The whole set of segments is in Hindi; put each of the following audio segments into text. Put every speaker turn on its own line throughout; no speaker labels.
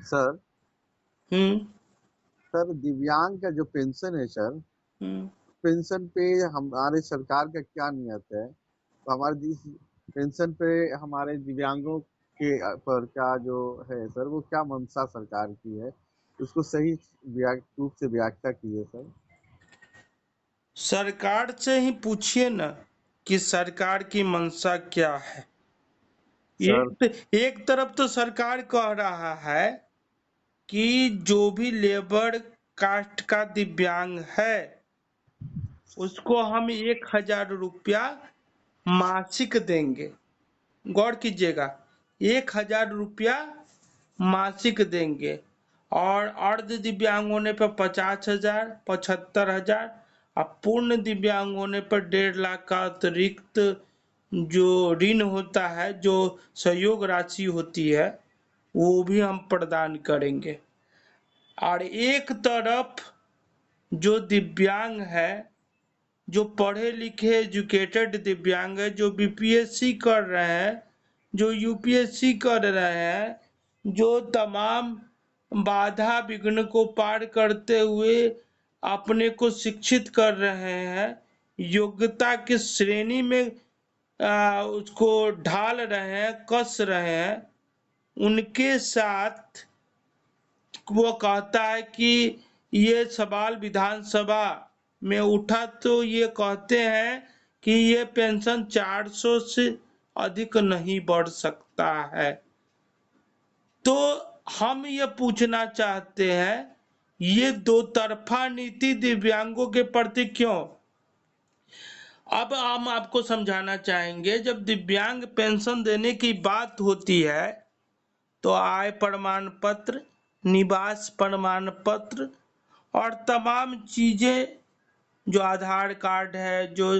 सर
हम्म
सर दिव्यांग का जो पेंशन है सर,
हम्म
पेंशन पे हमारे सरकार का क्या नियत है? तो हमारे पेंशन पे हमारे दिव्यांगों के पर क्या जो है सर, वो क्या मंशा सरकार की है? उसको सही रूप से व्याख्या कीजिए सर।
सरकार से ही पूछिए ना कि सरकार की मंशा क्या है।
सर
एक तरफ तो सरकार कह रहा है कि जो भी लेबर कास्ट का दिव्यांग है उसको हम 1,000 रुपया मासिक देंगे। गौर कीजिएगा, 1,000 रुपया मासिक देंगे। और अर्ध दिव्यांग होने पर 50,000, 75,000, और पूर्ण दिव्यांग होने पर 1.5 लाख का अतिरिक्त जो ऋण होता है, जो सहयोग राशि होती है, वो भी हम प्रदान करेंगे। और एक तरफ जो दिव्यांग है, जो पढ़े लिखे एजुकेटेड दिव्यांग है, जो बीपीएससी कर रहे हैं, जो यूपीएससी कर रहे हैं, जो तमाम बाधा विघ्न को पार करते हुए अपने को शिक्षित कर रहे हैं, योग्यता की श्रेणी में उसको ढाल रहे हैं, कस रहे हैं, उनके साथ वो कहता है कि ये सवाल विधानसभा में उठा तो ये कहते हैं कि ये पेंशन 400 से अधिक नहीं बढ़ सकता है। तो हम ये पूछना चाहते हैं, ये दो तरफा नीति दिव्यांगों के प्रति क्यों? अब हम आपको समझाना चाहेंगे, जब दिव्यांग पेंशन देने की बात होती है तो आय प्रमाण पत्र, निवास प्रमाण पत्र और तमाम चीजें, जो आधार कार्ड है, जो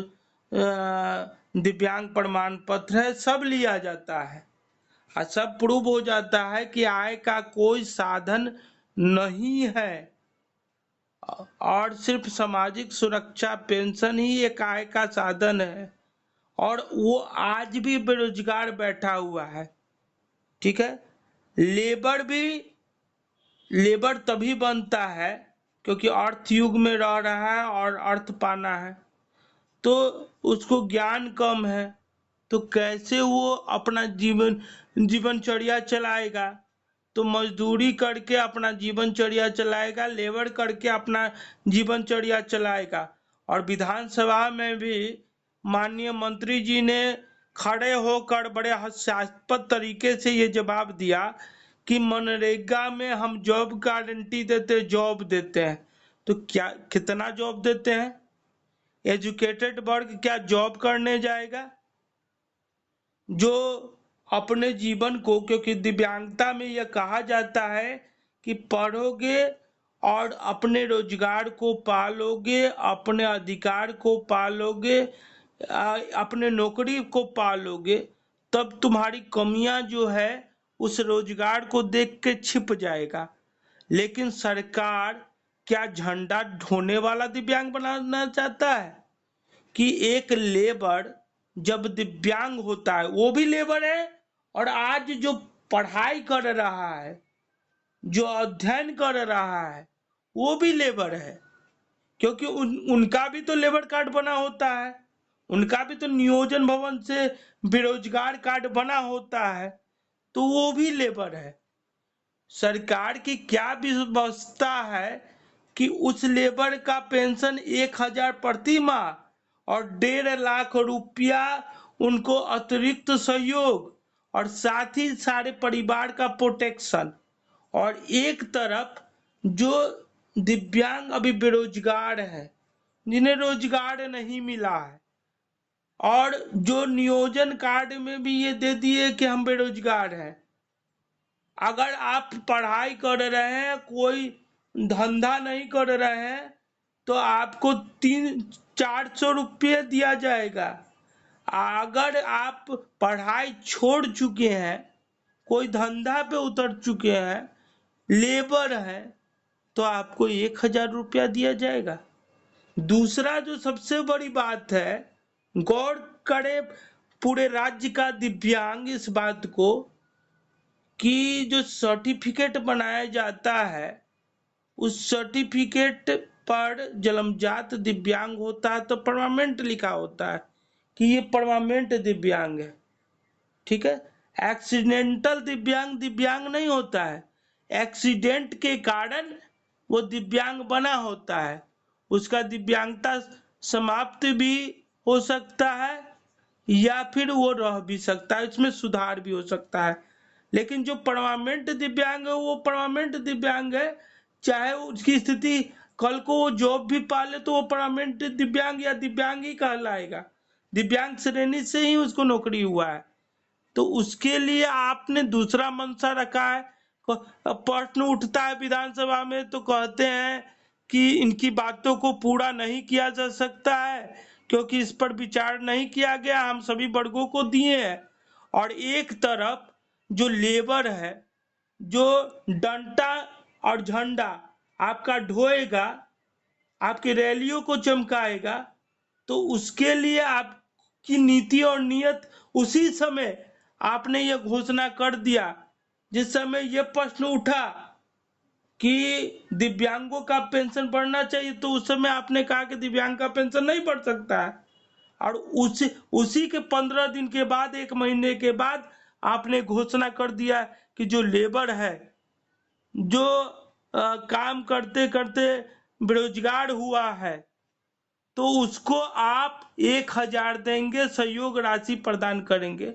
दिव्यांग प्रमाण पत्र है, सब लिया जाता है और सब प्रूव हो जाता है कि आय का कोई साधन नहीं है और सिर्फ सामाजिक सुरक्षा पेंशन ही एक आय का साधन है। और वो आज भी बेरोजगार बैठा हुआ है। ठीक है, लेबर भी लेबर तभी बनता है क्योंकि अर्थ युग में रह रहा है और अर्थ पाना है, तो उसको ज्ञान कम है, तो कैसे वो अपना जीवनचर्या चलाएगा? तो मजदूरी करके अपना जीवनचर्या चलाएगा, लेबर करके अपना जीवनचर्या चलाएगा। और विधानसभा में भी माननीय मंत्री जी ने खड़े होकर बड़े हास्यास्पद तरीके से ये जवाब दिया कि मनरेगा में हम जॉब गारंटी देते, जॉब देते हैं। तो क्या, कितना जॉब देते हैं? एजुकेटेड वर्ग क्या जॉब करने जाएगा? जो अपने जीवन को, क्योंकि दिव्यांगता में यह कहा जाता है कि पढ़ोगे और अपने रोजगार को पालोगे, अपने अधिकार को पालोगे, अपने नौकरी को पालोगे, तब तुम्हारी कमियां जो है उस रोजगार को देख के छिप जाएगा। लेकिन सरकार क्या झंडा ढोने वाला दिव्यांग बनाना चाहता है कि एक लेबर जब दिव्यांग होता है, वो भी लेबर है, और आज जो पढ़ाई कर रहा है, जो अध्ययन कर रहा है, वो भी लेबर है। क्योंकि उनका भी तो लेबर कार्ड बना होता है, उनका भी तो नियोजन भवन से बेरोजगार कार्ड बना होता है, तो वो भी लेबर है। सरकार की क्या व्यवस्था है कि उस लेबर का पेंशन 1,000 प्रति माह और 1.5 लाख रुपया उनको अतिरिक्त सहयोग और साथ ही सारे परिवार का प्रोटेक्शन। और एक तरफ जो दिव्यांग अभी बेरोजगार है, जिन्हें रोजगार नहीं मिला है, और जो नियोजन कार्ड में भी ये दे दिए कि हम बेरोजगार हैं। अगर आप पढ़ाई कर रहे हैं, कोई धंधा नहीं कर रहे हैं, तो आपको 300-400 रुपये दिया जाएगा। अगर आप पढ़ाई छोड़ चुके हैं, कोई धंधा पे उतर चुके हैं, लेबर हैं, तो आपको 1,000 रुपया दिया जाएगा। दूसरा जो सबसे बड़ी बात है, गौर करे पूरे राज्य का दिव्यांग इस बात को, कि जो सर्टिफिकेट बनाया जाता है उस सर्टिफिकेट पर जन्मजात दिव्यांग होता है तो परमानेंट लिखा होता है कि ये परमानेंट दिव्यांग है, ठीक है। एक्सीडेंटल दिव्यांग दिव्यांग नहीं होता है, एक्सीडेंट के कारण वो दिव्यांग बना होता है, उसका दिव्यांगता समाप्त भी हो सकता है या फिर वो रह भी सकता है, इसमें सुधार भी हो सकता है। लेकिन जो परमानेंट दिव्यांग है वो परमानेंट दिव्यांग है, चाहे उसकी स्थिति कल को वो जॉब भी पाले तो वो परमानेंट दिव्यांग या दिव्यांग ही कहलाएगा, दिव्यांग श्रेणी से ही उसको नौकरी हुआ है। तो उसके लिए आपने दूसरा मंशा रखा है। प्रश्न उठता है विधानसभा में तो कहते हैं कि इनकी बातों को पूरा नहीं किया जा सकता है क्योंकि इस पर विचार नहीं किया गया, हम सभी वर्गों को दिए हैं। और एक तरफ जो लेबर है, जो डंडा और झंडा आपका ढोएगा, आपकी रैलियों को चमकाएगा, तो उसके लिए आपकी नीति और नियत उसी समय आपने ये घोषणा कर दिया जिस समय ये प्रश्न उठा कि दिव्यांगों का पेंशन बढ़ना चाहिए, तो उस समय आपने कहा कि दिव्यांग का पेंशन नहीं बढ़ सकता है। और उसी के 15 दिन के बाद, 1 महीने के बाद आपने घोषणा कर दिया कि जो लेबर है, जो काम करते करते बेरोजगार हुआ है, तो उसको आप 1000 देंगे, सहयोग राशि प्रदान करेंगे।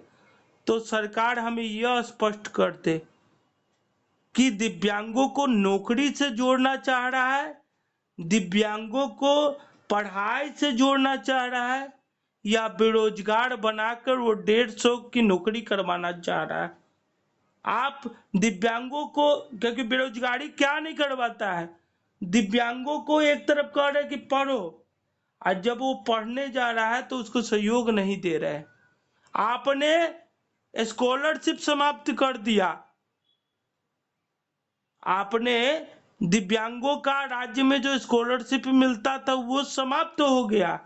तो सरकार हमें यह स्पष्ट कर दे कि दिव्यांगों को नौकरी से जोड़ना चाह रहा है, दिव्यांगों को पढ़ाई से जोड़ना चाह रहा है, या बेरोजगार बनाकर वो 150 की नौकरी करवाना चाह रहा है। आप दिव्यांगों को, क्योंकि बेरोजगारी क्या नहीं करवाता है, दिव्यांगों को एक तरफ कह रहे कि पढ़ो, और जब वो पढ़ने जा रहा है तो उसको सहयोग नहीं दे रहे। आपने स्कॉलरशिप समाप्त कर दिया, आपने दिव्यांगों का राज्य में जो स्कॉलरशिप मिलता था वो समाप्त हो गया,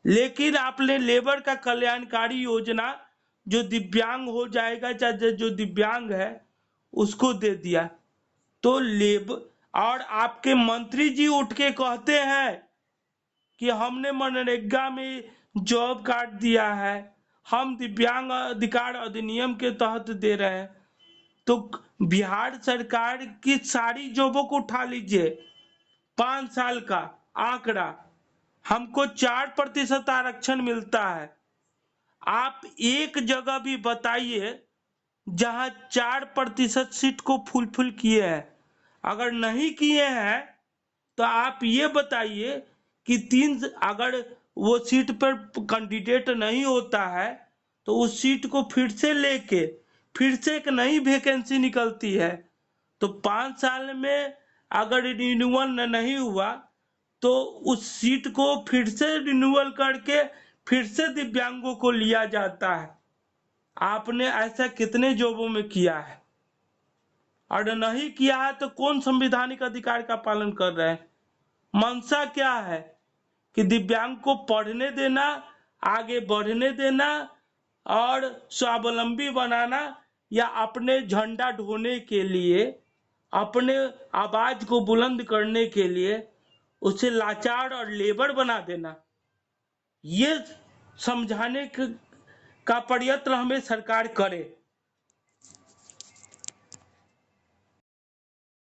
लेकिन आपने लेबर का कल्याणकारी योजना जो दिव्यांग हो जाएगा चाहे जो दिव्यांग है उसको दे दिया। तो लेबर और आपके मंत्री जी उठ के कहते हैं कि हमने मनरेगा में जॉब कार्ड दिया है, हम दिव्यांग अधिकार अधिनियम के तहत दे रहे हैं। तो बिहार सरकार की सारी जॉबों को उठा लीजिए, 5 साल का आंकड़ा, हमको 4% आरक्षण मिलता है। आप एक जगह भी बताइए जहां 4% सीट को फुलफिल किए हैं। अगर नहीं किए हैं तो आप ये बताइए कि अगर वो सीट पर कैंडिडेट नहीं होता है तो उस सीट को फिर से लेके फिर से एक नई वैकेंसी निकलती है। तो 5 साल में अगर रिन्यूअल नहीं हुआ तो उस सीट को फिर से रिन्यूअल करके फिर से दिव्यांगों को लिया जाता है। आपने ऐसा कितने जॉबों में किया है? और नहीं किया है तो कौन संवैधानिक अधिकार का पालन कर रहे हैं? मंशा क्या है कि दिव्यांग को पढ़ने देना, आगे बढ़ने देना और स्वावलंबी बनाना, या अपने झंडा ढोने के लिए, अपने आवाज को बुलंद करने के लिए उसे लाचार और लेबर बना देना। ये समझाने का प्रयत्न हमें सरकार करे।